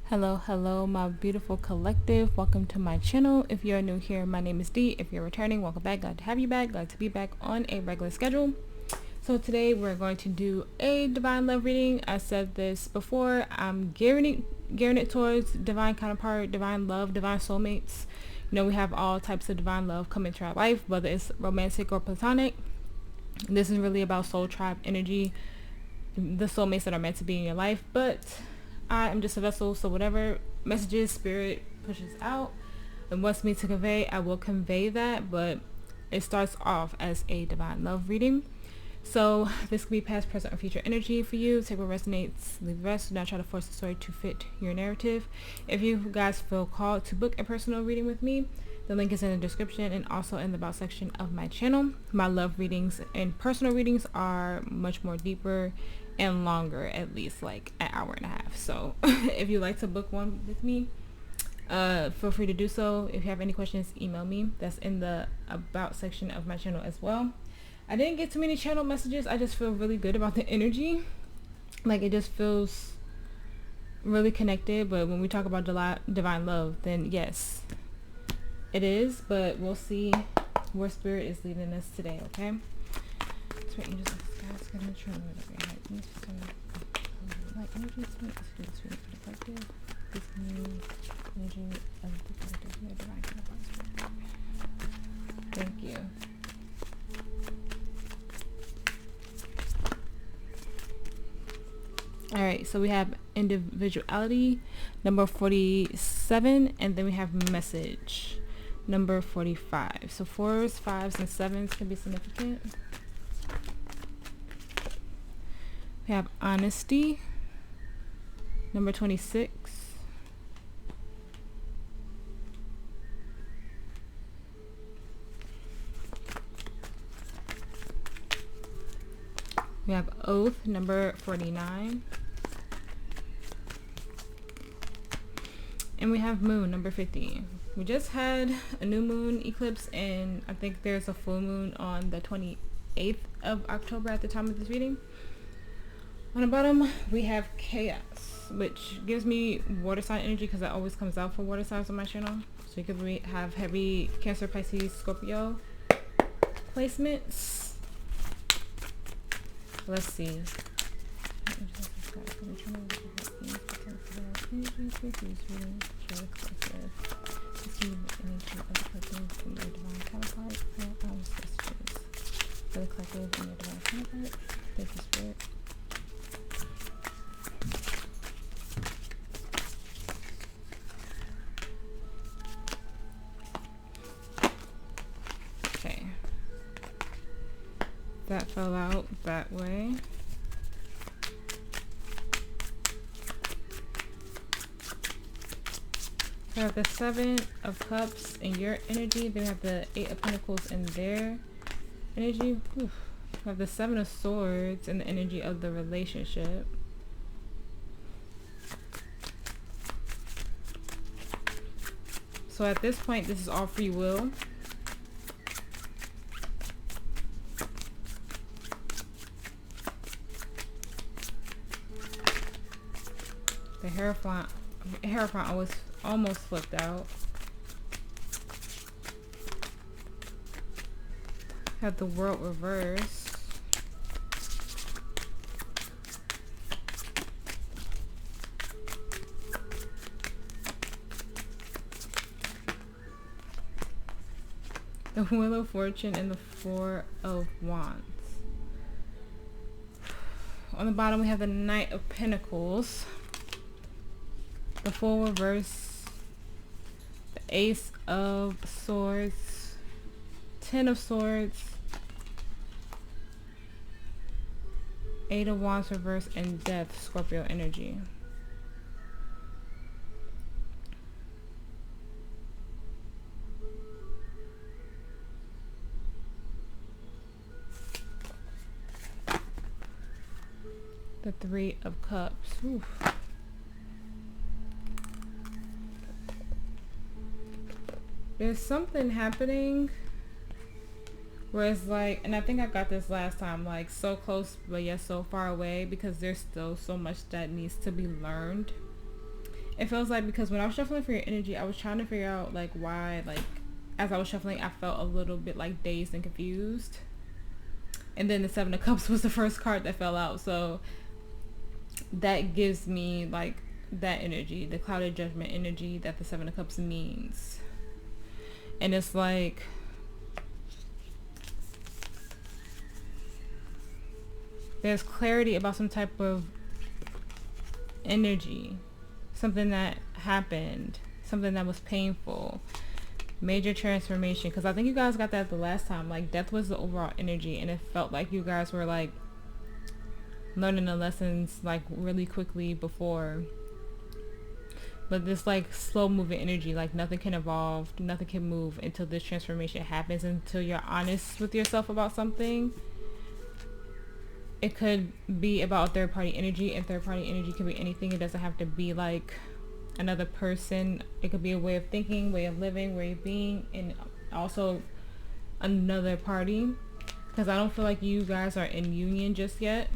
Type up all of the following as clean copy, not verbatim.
Hello, my beautiful collective. Welcome to my channel. If you're new here, my name is Dee. If you're returning, welcome back. Glad to have you back. Glad to be back on a regular schedule. So today we're going to do a divine love reading. I said this before. I'm gearing it towards divine counterpart, divine love, divine soulmates. You know, we have all types of divine love come into our life, whether it's romantic or platonic. This is really about soul tribe energy, the soulmates that are meant to be in your life. But I am just a vessel, so whatever messages spirit pushes out and wants me to convey, I will convey that. But it starts off as a divine love reading. So this could be past, present, or future energy for you. Take what resonates, leave the rest. Do not try to force the story to fit your narrative. If you guys feel called to book a personal reading with me, the link is in the description and also in the about section of my channel. My love readings and personal readings are much more deeper and longer, at least like an hour and a half. So if you'd like to book one with me, feel free to do so. If you have any questions, email me. That's in the about section of my channel as well. I didn't get too many channel messages. I just feel really good about the energy. Like, it just feels really connected. But when we talk about divine love, then yes, it is. But we'll see where spirit is leading us today, okay? That's right. You just guys gonna try like energy is for the collective. This new energy of the collective. Divine counterparts. Thank you. Alright, so we have individuality, number 47, and then we have message, number 45. So 4s, 5s, and 7s can be significant. We have honesty, number 26. We have oath, number 49. And we have moon, number 50. We just had a new moon eclipse, and I think there's a full moon on the 28th of October at the time of this reading. On the bottom, we have chaos, which gives me water sign energy because that always comes out for water signs on my channel. So you could have heavy Cancer, Pisces, Scorpio placements. Let's see. Thank you, Spirit. Okay. That fell out that way. We have the 7 of Cups in your energy. Then we have the 8 of Pentacles in their energy. We have the 7 of Swords in the energy of the relationship. So at this point, this is all free will. The Hierophant almost flipped out. Have the World reverse. The Wheel of Fortune and the 4 of Wands. On the bottom, we have the Knight of Pentacles. The full reverse, the Ace of Swords, 10 of Swords, 8 of Wands reverse, and Death, Scorpio energy. The 3 of Cups. Oof. There's something happening where it's like, and I think I got this last time, like so close but yet so far away, because there's still so much that needs to be learned. It feels like, because when I was shuffling for your energy, I was trying to figure out like why, like as I was shuffling, I felt a little bit like dazed and confused. And then the Seven of Cups was the first card that fell out, so that gives me like that energy, the clouded judgment energy that the Seven of Cups means. And it's like, there's clarity about some type of energy, something that happened, something that was painful, major transformation. Because I think you guys got that the last time, like death was the overall energy, and it felt like you guys were like learning the lessons like really quickly before, but this like slow moving energy, like nothing can evolve, nothing can move until this transformation happens, until you're honest with yourself about something. It could be about third party energy, and third party energy could be anything. It doesn't have to be like another person. It could be a way of thinking, way of living, way of being, and also another party, because I don't feel like you guys are in union just yet,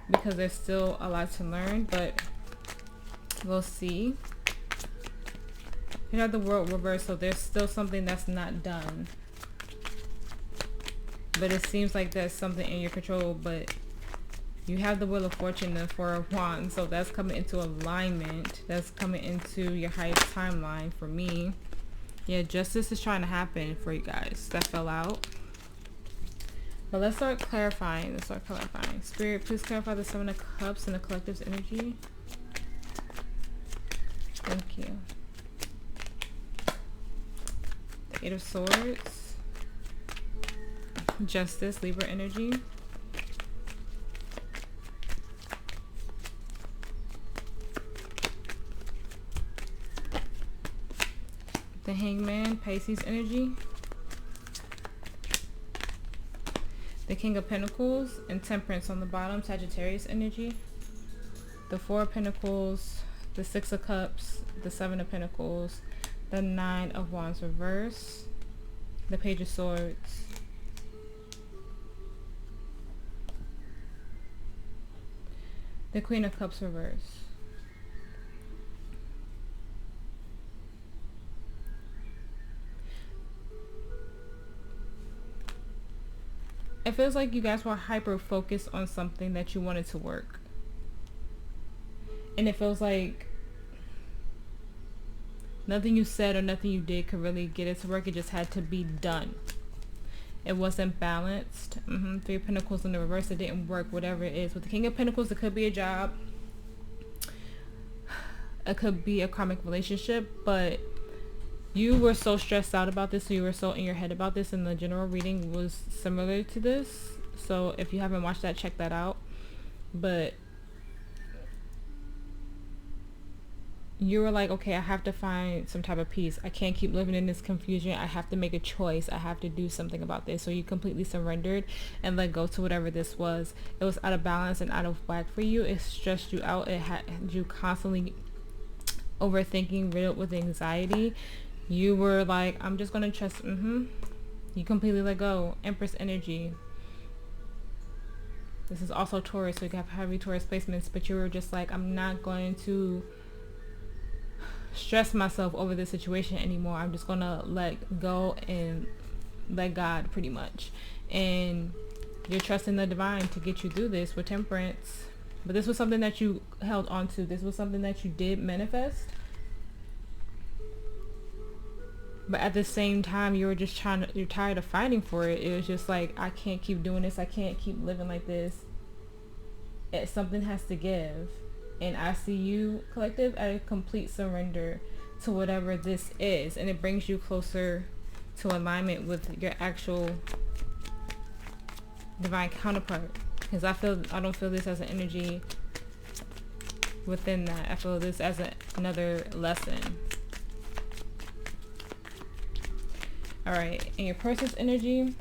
because there's still a lot to learn, but we'll see. You have the world reversed, so there's still something that's not done, but it seems like there's something in your control. But you have the Wheel of Fortune and Four of Wands, so that's coming into alignment. That's coming into your highest timeline for me. Yeah, justice is trying to happen for you guys that fell out. But let's start clarifying. Spirit, please clarify the Seven of Cups and the collective's energy. Thank you. The Eight of Swords. Justice, Libra energy. The Hangman, Pisces energy. The King of Pentacles and Temperance on the bottom, Sagittarius energy. The Four of Pentacles, the Six of Cups, the Seven of Pentacles, the Nine of Wands reverse, the Page of Swords, the Queen of Cups reverse. It feels like you guys were hyper focused on something that you wanted to work. And it feels like nothing you said or nothing you did could really get it to work. It just had to be done. It wasn't balanced. Three of Pentacles in the reverse, it didn't work, whatever it is. With the King of Pentacles, it could be a job. It could be a karmic relationship, but you were so stressed out about this, so you were so in your head about this, and the general reading was similar to this. So if you haven't watched that, check that out. But you were like, okay, I have to find some type of peace. I can't keep living in this confusion. I have to make a choice. I have to do something about this. So you completely surrendered and let go to whatever this was. It was out of balance and out of whack for you. It stressed you out. It had you constantly overthinking, riddled with anxiety. You were like, I'm just going to trust. You completely let go. Empress energy. This is also Taurus, so you have heavy Taurus placements, but you were just like, I'm not going to stress myself over this situation anymore. I'm just gonna let go and let God, pretty much. And you're trusting the divine to get you through this with Temperance. But this was something that you held on to. This was something that you did manifest. But at the same time, you were just you're tired of fighting for it. It was just like, I can't keep doing this. I can't keep living like this. Something has to give. And I see you, collective, at a complete surrender to whatever this is. And it brings you closer to alignment with your actual divine counterpart. Because I don't feel this as an energy within that. I feel this as another lesson. Alright, in your person's energy,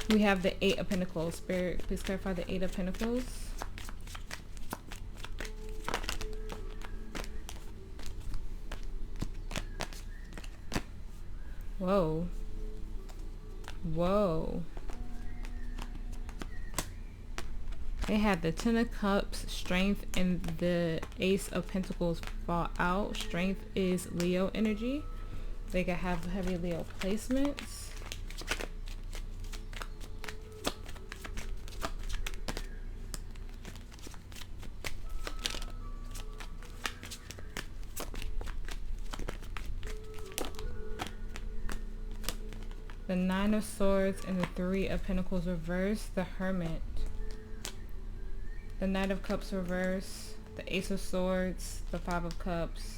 we have the Eight of Pentacles. Spirit, please clarify the Eight of Pentacles. Whoa. Whoa. They had the Ten of Cups, Strength, and the Ace of Pentacles fall out. Strength is Leo energy. They could have heavy Leo placements. The Nine of Swords and the Three of Pentacles reverse. The Hermit. The Knight of Cups reverse. The Ace of Swords. The Five of Cups.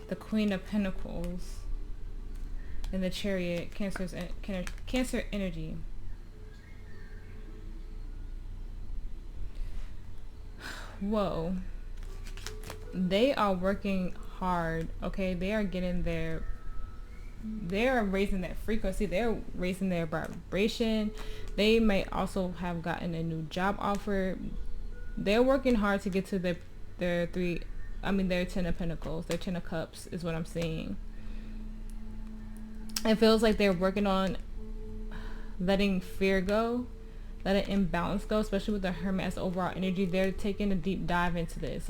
The Queen of Pentacles. And the Chariot. Cancer energy. Whoa. They are working hard. Okay, they are getting their... They're raising that frequency. They're raising their vibration. They may also have gotten a new job offer. They're working hard to get to their their Ten of Pentacles, their Ten of Cups is what I'm seeing. It feels like they're working on letting fear go, letting imbalance go, especially with the Hermit as overall energy. They're taking a deep dive into this.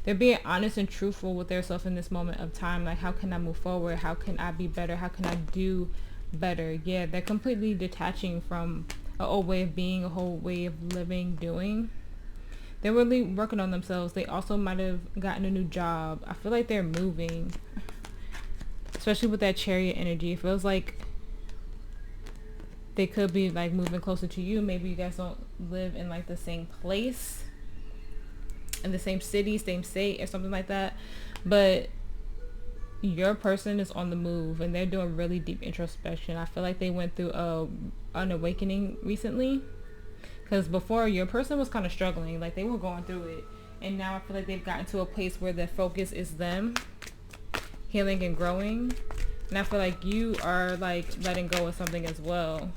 They're being honest and truthful with themselves in this moment of time. Like, how can I move forward? How can I be better? How can I do better? Yeah, they're completely detaching from an old way of being, a whole way of living, doing. They're really working on themselves. They also might have gotten a new job. I feel like they're moving, especially with that Chariot energy. It feels like they could be like moving closer to you. Maybe you guys don't live in like the same place, in the same city, same state, or something like that, but your person is on the move and they're doing really deep introspection. I feel like they went through an awakening recently, because before your person was kind of struggling, like they were going through it, and now I feel like they've gotten to a place where their focus is them healing and growing, and I feel like you are like letting go of something as well.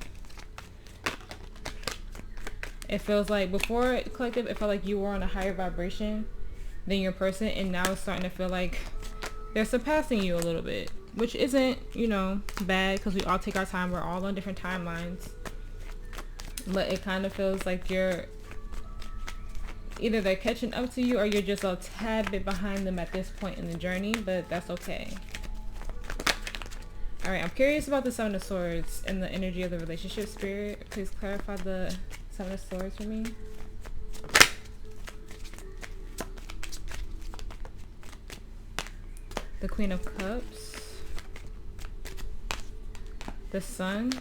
It feels like before, collective, it felt like you were on a higher vibration than your person, and now it's starting to feel like they're surpassing you a little bit, which isn't, you know, bad, because we all take our time. We're all on different timelines, but it kind of feels like you're either they're catching up to you or you're just a tad bit behind them at this point in the journey, but that's okay. All right, I'm curious about the Seven of Swords and the energy of the relationship. Spirit, please clarify the Seven of Swords for me. The Queen of Cups. The Sun.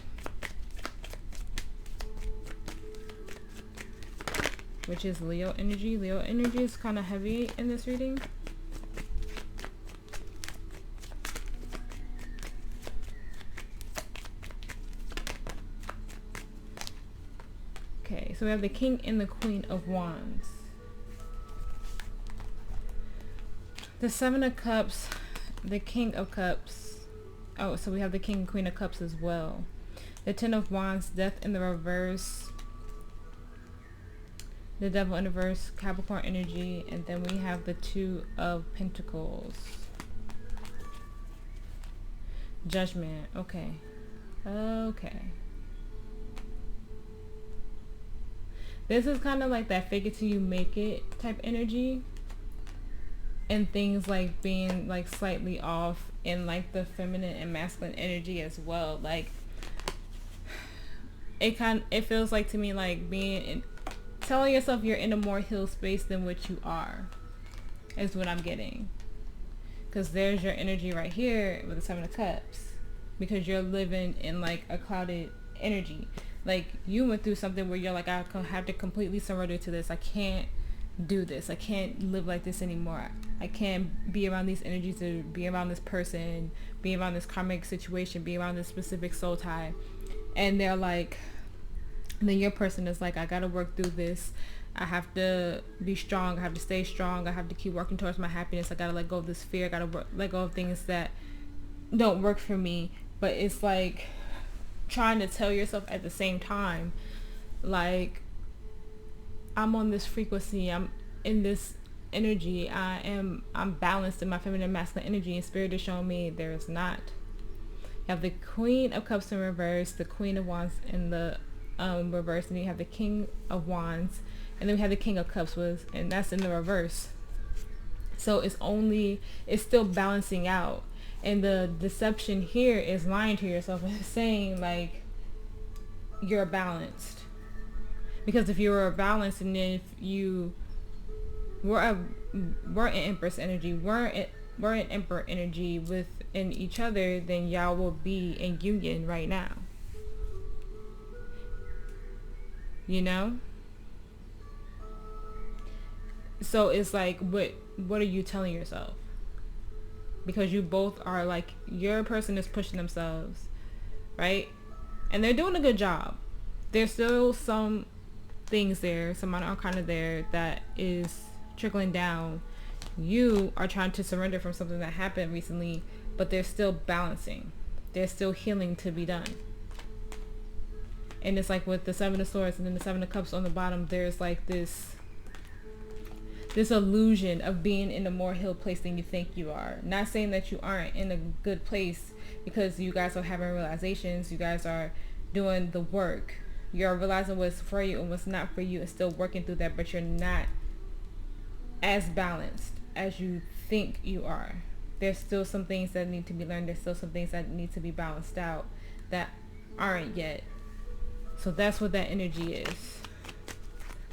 Which is Leo energy. Leo energy is kind of heavy in this reading. Okay, so we have the King and the Queen of Wands. The Seven of Cups, the King of Cups. Oh, so we have the King and Queen of Cups as well. The Ten of Wands, Death in the reverse. The Devil in reverse, Capricorn energy. And then we have the Two of Pentacles. Judgment. Okay. Okay. This is kind of like that fake it till you make it type energy. And things like being like slightly off in like the feminine and masculine energy as well. Like it feels like to me like telling yourself you're in a more healed space than what you are is what I'm getting. Because there's your energy right here with the Seven of Cups. Because you're living in like a clouded energy. Like you went through something where you're like, I have to completely surrender to this. I can't do this. I can't live like this anymore. I can't be around these energies, or be around this person, be around this karmic situation, be around this specific soul tie. And they're like, then your person is like, I gotta work through this. I have to be strong. I have to stay strong. I have to keep working towards my happiness. I gotta let go of this fear. I gotta let go of things that don't work for me. But it's like trying to tell yourself at the same time, like, I'm on this frequency. I'm in this energy. I'm balanced in my feminine and masculine energy, and Spirit is showing me there is not. You have the Queen of Cups in reverse, the Queen of Wands in the reverse, and you have the King of Wands And then we have the King of Cups and that's in the reverse. So it's still balancing out. And the deception here is lying to yourself and saying like you're balanced. Because if you were balanced, and if you were in Empress energy, we're in Emperor energy within each other, then y'all will be in union right now. You know? So it's like, what are you telling yourself? Because you both are like, your person is pushing themselves, right? And they're doing a good job. There's still some things there, some arcana there that is trickling down. You are trying to surrender from something that happened recently, but they're still balancing. There's still healing to be done. And it's like with the Seven of Swords and then the Seven of Cups on the bottom, there's like this illusion of being in a more healed place than you think you are. Not saying that you aren't in a good place, because you guys are having realizations, you guys are doing the work, you're realizing what's for you and what's not for you, and still working through that, but you're not as balanced as you think you are. There's still some things that need to be learned. There's still some things that need to be balanced out that aren't yet. So that's what that energy is.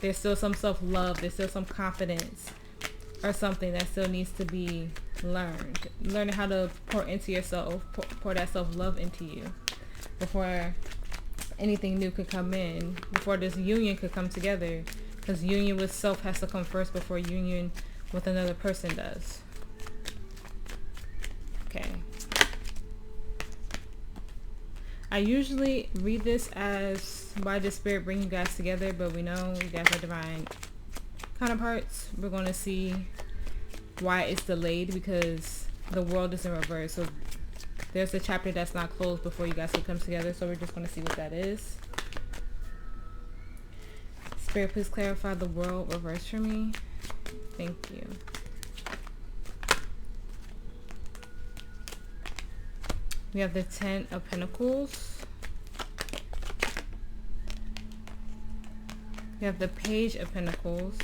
There's still some self-love. There's still some confidence or something that still needs to be learned. Learning how to pour into yourself, pour that self-love into you before anything new could come in, before this union could come together. Because union with self has to come first before union with another person does. Okay. I usually read this as why the spirit bring you guys together, but we know you guys are divine counterparts. We're going to see why it's delayed, because the world is in reverse. So there's a chapter that's not closed before you guys will come together. So we're just going to see what that is. Spirit, please clarify the world reverse for me. Thank you. We have the Ten of Pentacles. We have the Page of Pentacles.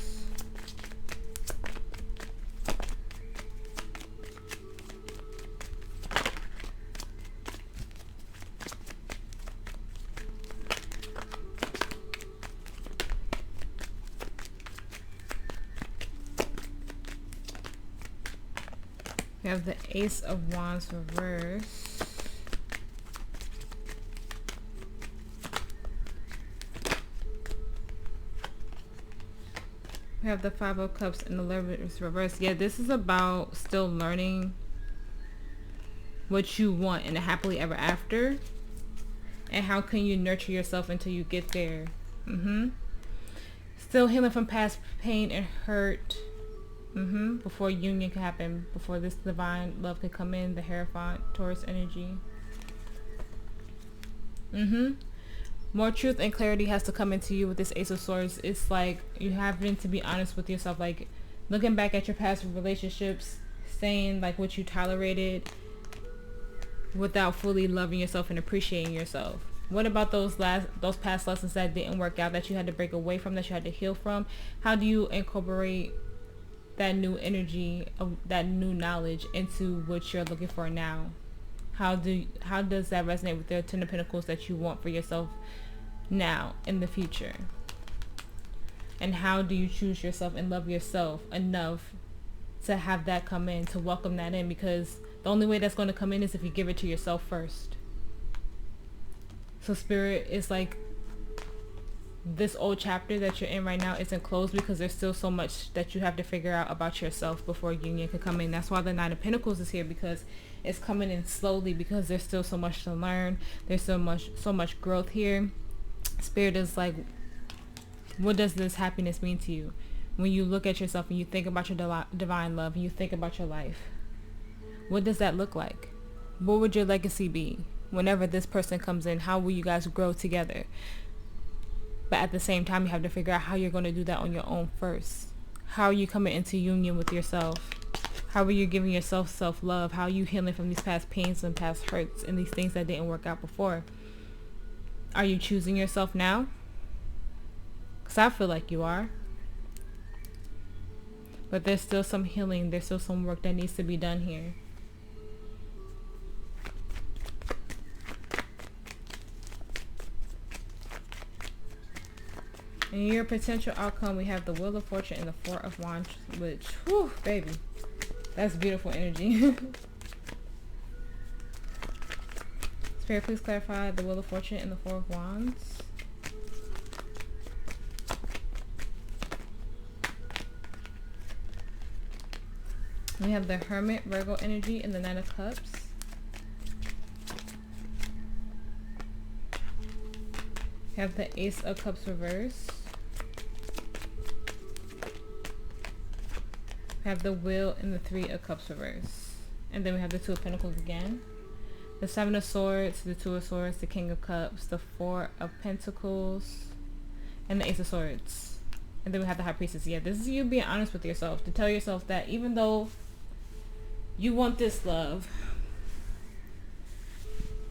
We have the Ace of Wands reverse. We have the Five of Cups and the Lovers reverse. Yeah, this is about still learning what you want in a happily ever after. And how can you nurture yourself until you get there. Still healing from past pain and hurt. Before union can happen. Before this divine love can come in. The Hierophant, Taurus energy. More truth and clarity has to come into you with this Ace of Swords. It's like you having to be honest with yourself, like looking back at your past relationships, saying like what you tolerated without fully loving yourself and appreciating yourself. What about those past lessons that didn't work out, that you had to break away from, that you had to heal from? How do you incorporate that new energy, that new knowledge into what you're looking for now? How does that resonate with the Ten of Pentacles that you want for yourself now in the future? And how do you choose yourself and love yourself enough to have that come in, to welcome that in? Because the only way that's going to come in is if you give it to yourself first. So Spirit is like, this old chapter that you're in right now isn't closed, because there's still so much that you have to figure out about yourself before union can come in. That's why the Nine of Pentacles is here, because it's coming in slowly, because there's still so much to learn. There's so much growth here. Spirit is like, what does this happiness mean to you? When you look at yourself and you think about your divine love and you think about your life, what does that look like? What would your legacy be? Whenever this person comes in, how will you guys grow together? But at the same time, you have to figure out how you're going to do that on your own first. How are you coming into union with yourself? How are you giving yourself self-love? How are you healing from these past pains and past hurts and these things that didn't work out before? Are you choosing yourself now? Because I feel like you are. But there's still some healing. There's still some work that needs to be done here. In your potential outcome, we have the Wheel of Fortune and the Four of Wands, which, whew, baby, that's beautiful energy. Spirit, please clarify the Wheel of Fortune and the Four of Wands. We have the Hermit, Virgo energy, and the Nine of Cups. We have the Ace of Cups reverse. We have the Wheel and the Three of Cups reverse. And then we have the Two of Pentacles again. The Seven of Swords, the Two of Swords, the King of Cups, the Four of Pentacles, and the Ace of Swords. And then we have the High Priestess. Yeah, this is you being honest with yourself. To tell yourself that even though you want this love,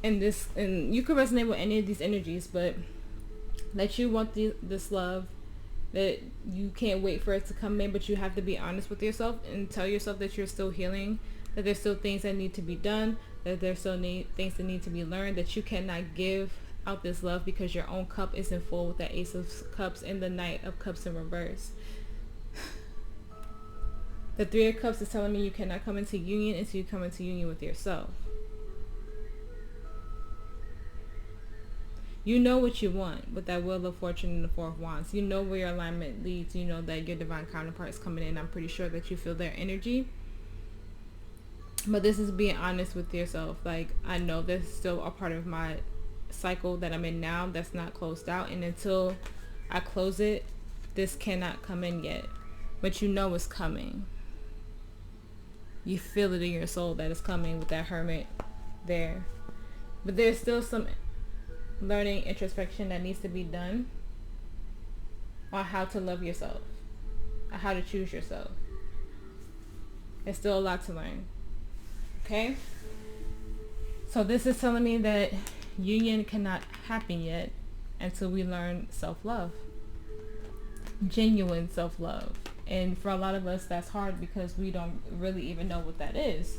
and you could resonate with any of these energies, but that you want this love, that you can't wait for it to come in, but you have to be honest with yourself and tell yourself that you're still healing, that there's still things that need to be done, that there's still things that need to be learned, that you cannot give out this love because your own cup isn't full with the Ace of Cups and the Knight of Cups in reverse. The Three of Cups is telling me you cannot come into union until you come into union with yourself. You know what you want with that Wheel of Fortune and the Four of Wands. You know where your alignment leads. You know that your divine counterpart is coming in. I'm pretty sure that you feel their energy. But this is being honest with yourself. Like, I know there's still a part of my cycle that I'm in now that's not closed out. And until I close it, this cannot come in yet. But you know it's coming. You feel it in your soul that it's coming with that Hermit there. But there's still some learning, introspection that needs to be done on how to love yourself, on how to choose yourself. There's still a lot to learn. Okay? So this is telling me that union cannot happen yet until we learn self-love. Genuine self-love. And for a lot of us, that's hard because we don't really even know what that is.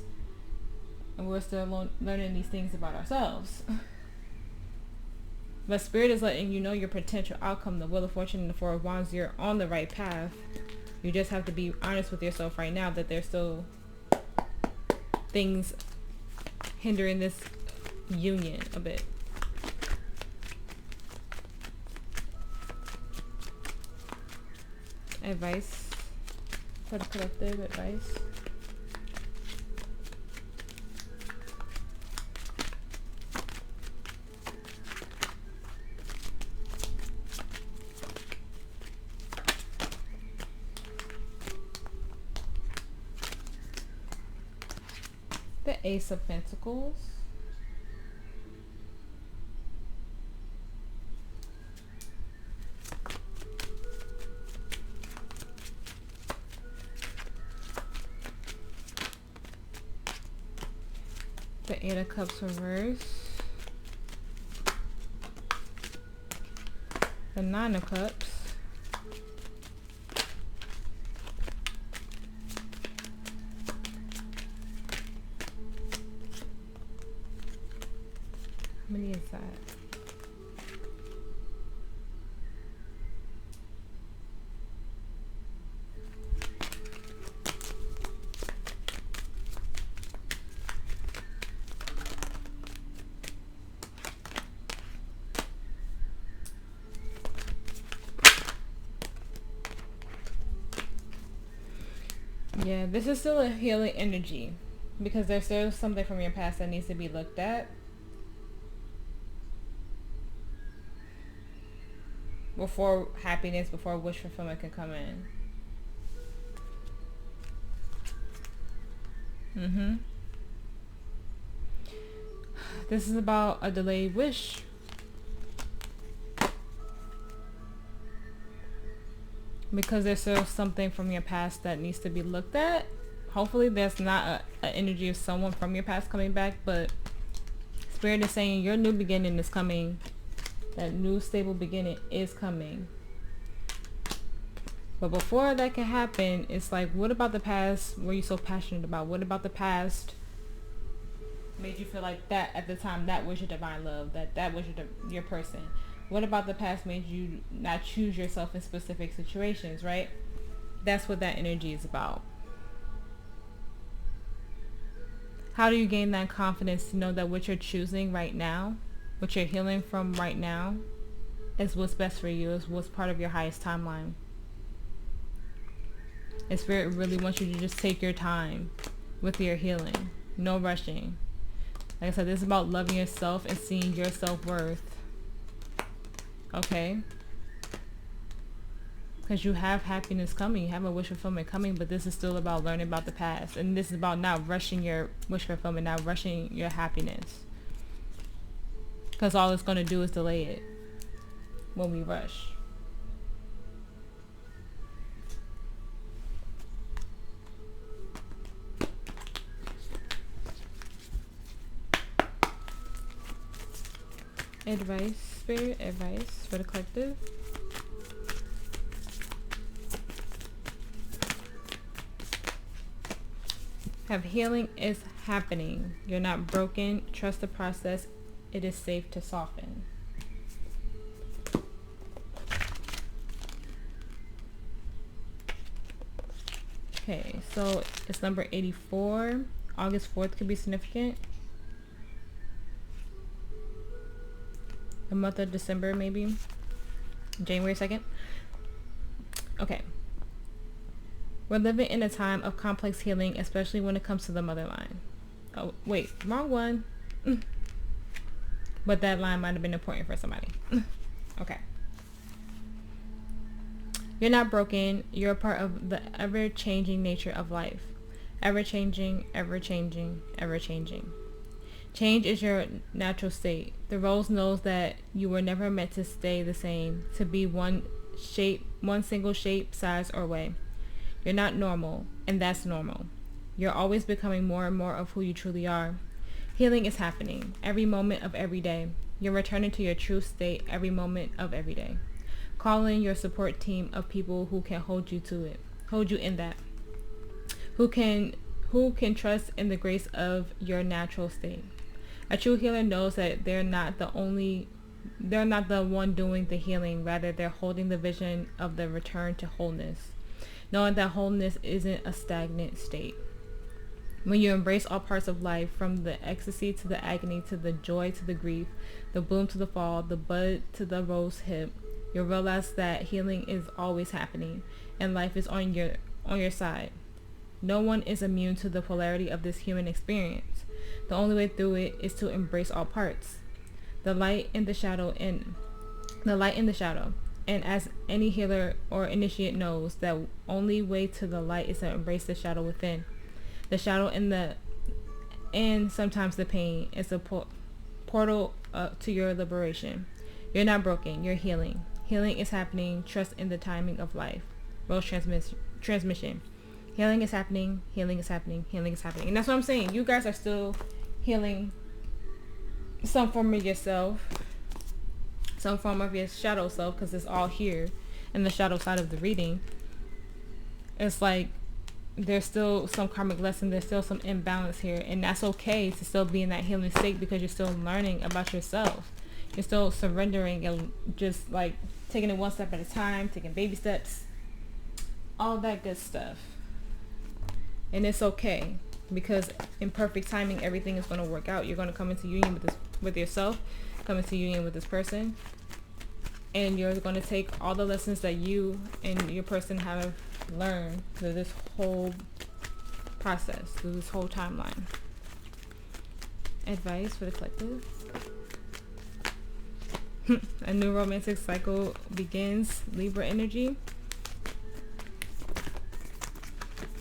And we're still learning these things about ourselves. But Spirit is letting you know your potential outcome, the Wheel of Fortune and the Four of Wands. You're on the right path. You just have to be honest with yourself right now that there's still things hindering this union a bit. Advice for the collective, advice. The Ace of Pentacles. The Eight of Cups reverse. The Nine of Cups. How many is that? Yeah, this is still a healing energy because there's still something from your past that needs to be looked at before happiness, before wish fulfillment can come in. This is about a delayed wish. Because there's still something from your past that needs to be looked at. Hopefully there's not an energy of someone from your past coming back, but Spirit is saying your new beginning is coming. That new stable beginning is coming. But before that can happen, it's like, what about the past were you so passionate about? What about the past made you feel like that at the time that was your divine love, that was your person? What about the past made you not choose yourself in specific situations, right? That's what that energy is about. How do you gain that confidence to know that what you're choosing right now, what you're healing from right now, is what's best for you, is what's part of your highest timeline? And Spirit really wants you to just take your time with your healing. No rushing. Like I said, this is about loving yourself and seeing your self-worth. Okay? Because you have happiness coming. You have a wish fulfillment coming. But this is still about learning about the past. And this is about not rushing your wish fulfillment. Not rushing your happiness. Because all it's going to do is delay it when we rush. Advice, Spirit, advice for the collective. Have healing is happening. You're not broken. Trust the process. It is safe to soften. Okay, so it's number 84. August 4th could be significant. The month of December, maybe. January 2nd. Okay. We're living in a time of complex healing, especially when it comes to the mother line. Oh, wait. Wrong one. But that line might have been important for somebody. Okay. You're not broken. You're a part of the ever-changing nature of life. Ever-changing, ever-changing, ever-changing. Change is your natural state. The rose knows that you were never meant to stay the same, to be one single shape, size, or way. You're not normal, and that's normal. You're always becoming more and more of who you truly are. Healing is happening every moment of every day. You're returning to your true state every moment of every day. Call in your support team of people who can hold you to it, hold you in that. Who can trust in the grace of your natural state. A true healer knows that they're not the one doing the healing. Rather, they're holding the vision of the return to wholeness, knowing that wholeness isn't a stagnant state. When you embrace all parts of life, from the ecstasy to the agony, to the joy to the grief, the bloom to the fall, the bud to the rose hip, you'll realize that healing is always happening and life is on your side. No one is immune to the polarity of this human experience. The only way through it is to embrace all parts. The light in the shadow. And as any healer or initiate knows, that only way to the light is to embrace the shadow within. The shadow and sometimes the pain is a portal to your liberation. You're not broken. You're healing. Healing is happening. Trust in the timing of life. Rose transmission. Healing is happening. Healing is happening. Healing is happening. And that's what I'm saying. You guys are still healing some form of yourself, some form of your shadow self, because it's all here in the shadow side of the reading. It's like there's still some karmic lesson. There's still some imbalance here. And that's okay to still be in that healing state, because you're still learning about yourself. You're still surrendering and just like taking it one step at a time, taking baby steps, all that good stuff. And it's okay, because in perfect timing, everything is going to work out. You're going to come into union with yourself, come into union with this person, and you're going to take all the lessons that you and your person have learned through this whole process, through this whole timeline. Advice for the collective. A new romantic cycle begins. Libra energy.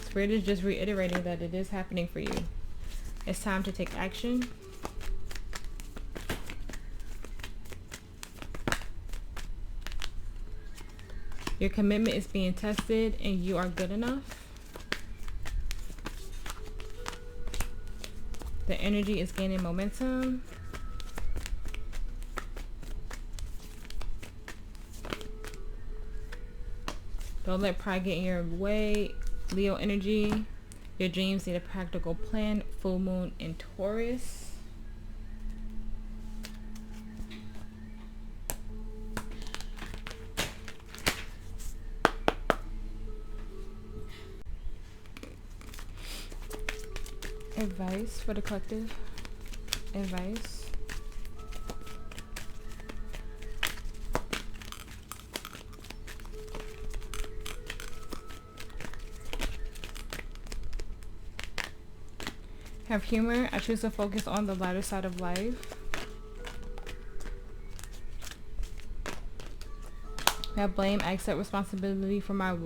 Spirit is just reiterating that it is happening for you. It's time to take action. Your commitment is being tested and you are good enough. The energy is gaining momentum. Don't let pride get in your way. Leo energy. Your dreams need a practical plan. Full moon in Taurus. Advice for the collective. Advice. Have humor. I choose to focus on the lighter side of life. Have blame. I accept responsibility for my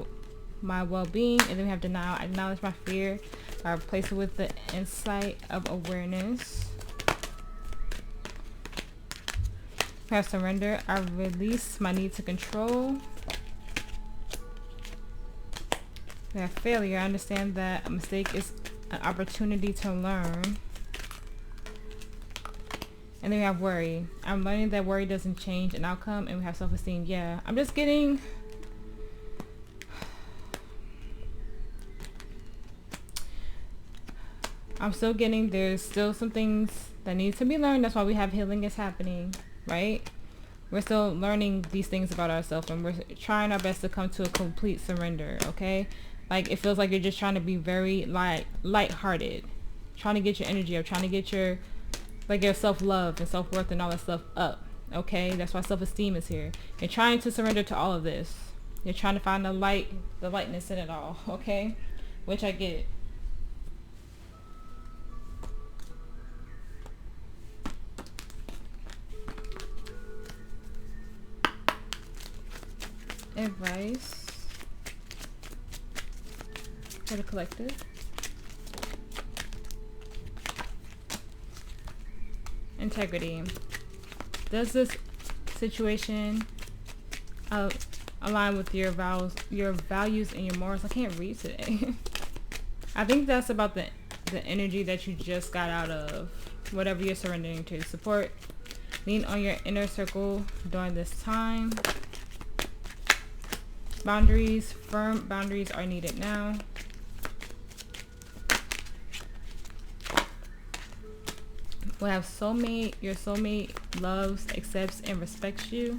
well-being. And then we have denial. I acknowledge my fear. I replace it with the insight of awareness. We have surrender. I release my need to control. We have failure. I understand that a mistake is an opportunity to learn. And then we have worry. I'm learning that worry doesn't change an outcome. And we have self-esteem. Yeah, I'm just getting... I'm still getting, there's still some things that need to be learned. That's why we have healing is happening, right? We're still learning these things about ourselves, and we're trying our best to come to a complete surrender, okay? Like, it feels like you're just trying to be very lighthearted, trying to get your energy up, trying to get your, like, your self-love and self-worth and all that stuff up, okay? That's why self-esteem is here. You're trying to surrender to all of this. You're trying to find the lightness in it all, okay? Which I get. Advice for the collective. Integrity. Does this situation align with your values and your morals? I can't read today. I think that's about the energy that you just got out of whatever you're surrendering to. Support. Lean on your inner circle during this time. Boundaries. Firm boundaries are needed now. We'll have soulmate. Your soulmate loves, accepts, and respects you.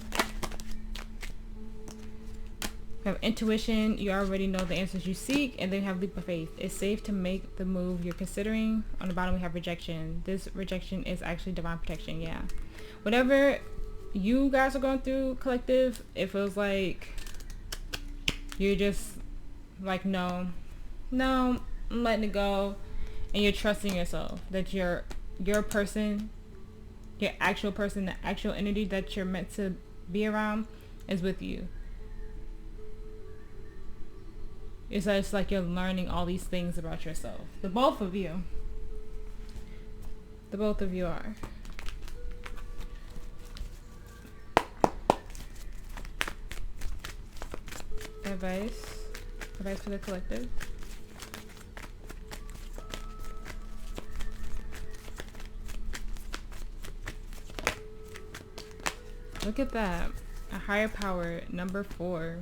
We have intuition. You already know the answers you seek. And then we have leap of faith. It's safe to make the move you're considering. On the bottom we have rejection. This rejection is actually divine protection. Yeah. Whatever you guys are going through, collective, it feels like you're just like, no, I'm letting it go. And you're trusting yourself that your person, your actual person, the actual energy that you're meant to be around is with you. It's just like you're learning all these things about yourself. The both of you are. Advice for the collective. Look at that. A higher power, number 4.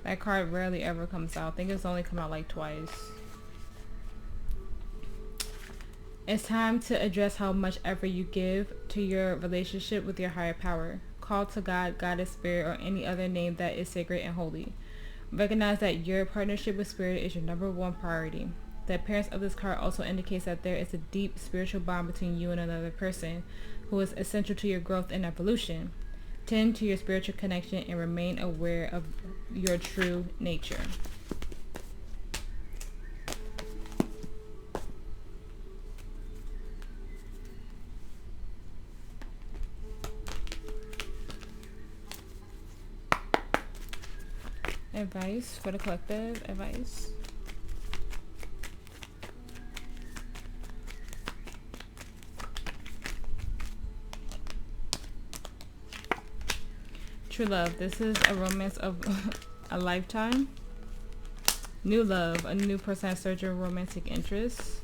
That card rarely ever comes out. I think it's only come out like twice. It's time to address how much effort you give to your relationship with your higher power. Call to God, Goddess, Spirit, or any other name that is sacred and holy. Recognize that your partnership with Spirit is your number 1 priority. The appearance of this card also indicates that there is a deep spiritual bond between you and another person who is essential to your growth and evolution. Tend to your spiritual connection and remain aware of your true nature. Advice for the collective. Advice. True love. This is a romance of a lifetime. New love. A new person has surged your romantic interests.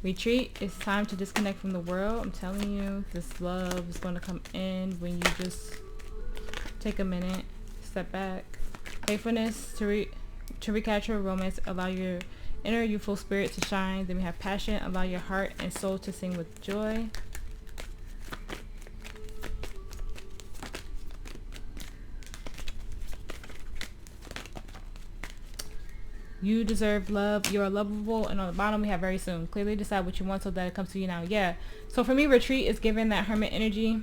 Retreat. It's time to disconnect from the world. I'm telling you, this love is going to come in when you just take a minute, step back. Faithfulness. To recapture romance, allow your inner youthful spirit to shine. Then we have passion. Allow your heart and soul to sing with joy. You deserve love. You are lovable. And on the bottom we have very soon. Clearly decide what you want so that it comes to you now. Yeah. So for me, retreat is giving that hermit energy.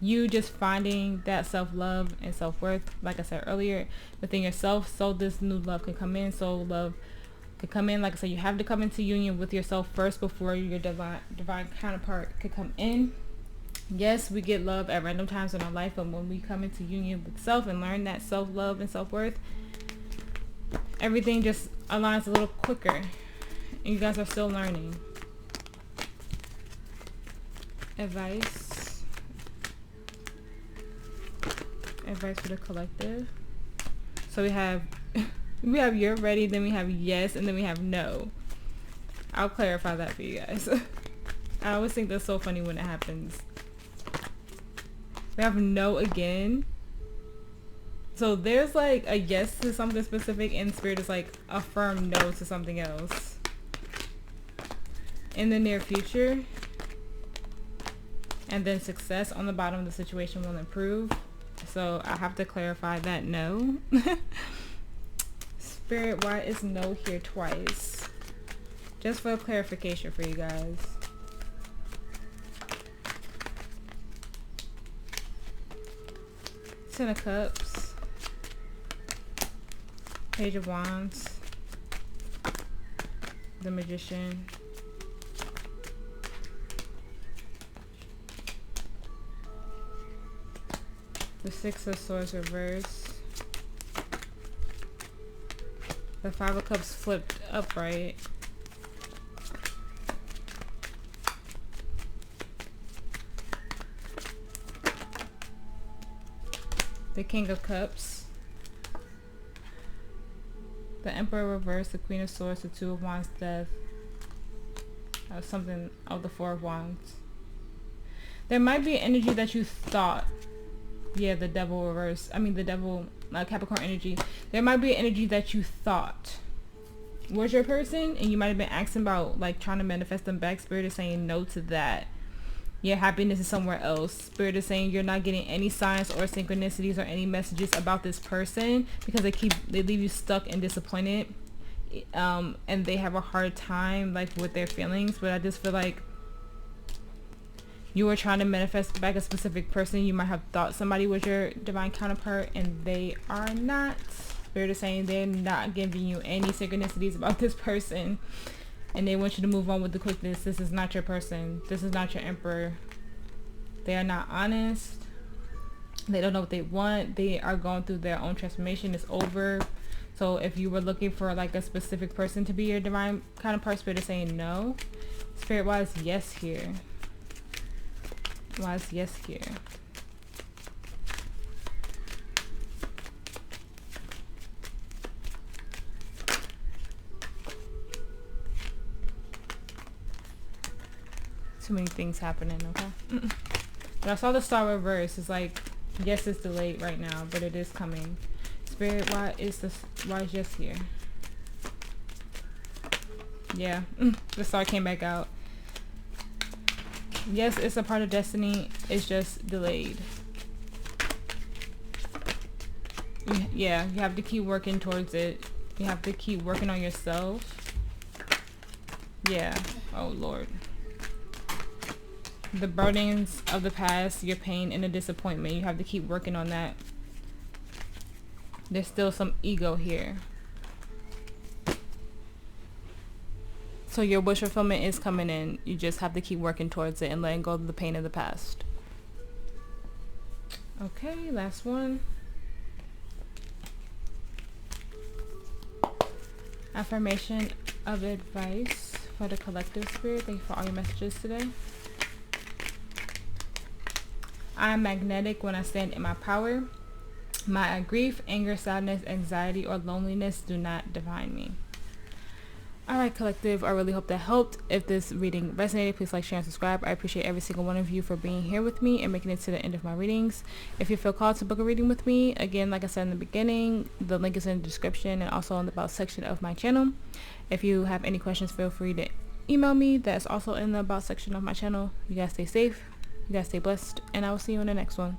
You just finding that self-love and self-worth, like I said earlier, within yourself, so this new love can come in. So love could come in. Like I said, you have to come into union with yourself first before your divine counterpart could come in. Yes, we get love at random times in our life, but when we come into union with self and learn that self-love and self-worth, everything just aligns a little quicker. And you guys are still learning. Advice for the collective. So we have you're ready, then we have yes, and then we have no. I'll clarify that for you guys. I always think that's so funny when it happens. We have no again. So there's like a yes to something specific, and spirit is like a firm no to something else. In the near future. And then success on the bottom, the situation will improve. So I have to clarify that no. Spirit, why is no here twice? Just for clarification for you guys. Ten of Cups. Page of Wands. The Magician. The Six of Swords reverse. The Five of Cups flipped upright. The King of Cups. The Emperor reverse. The Queen of Swords. The Two of Wands, Death. Something of the Four of Wands. There might be an energy that you thought. Yeah, the Devil reverse. I mean the Devil, Capricorn energy. There might be an energy that you thought was your person, and you might have been asking about like trying to manifest them back. Spirit is saying no to that. Your happiness is somewhere else. Spirit is saying you're not getting any signs or synchronicities or any messages about this person because they leave you stuck and disappointed, and they have a hard time like with their feelings. But I just feel like you were trying to manifest back a specific person. You might have thought somebody was your divine counterpart, and they are not. Spirit is saying they're not giving you any synchronicities about this person, and they want you to move on with the quickness. This is not your person. This is not your emperor. They are not honest. They don't know what they want. They are going through their own transformation. It's over. So if you were looking for like a specific person to be your divine counterpart, Spirit is saying no. Spirit, why is yes here? Why is yes here? Too many things happening, okay? But I saw the Star reverse. It's like, yes, it's delayed right now, but it is coming. Spirit, why is yes here? Yeah, the Star came back out. Yes, it's a part of destiny. It's just delayed. Yeah, you have to keep working towards it. You have to keep working on yourself. Yeah. Oh, Lord. The burdens of the past, your pain and the disappointment. You have to keep working on that. There's still some ego here. So your wish fulfillment is coming in. You just have to keep working towards it and letting go of the pain of the past. Okay, last one. Affirmation of advice for the collective spirit. Thank you for all your messages today. I am magnetic when I stand in my power. My grief, anger, sadness, anxiety, or loneliness do not define me. Alright, collective, I really hope that helped. If this reading resonated, please like, share, and subscribe. I appreciate every single one of you for being here with me and making it to the end of my readings. If you feel called to book a reading with me, again, like I said in the beginning, the link is in the description and also in the about section of my channel. If you have any questions, feel free to email me. That's also in the about section of my channel. You guys stay safe, you guys stay blessed, and I will see you in the next one.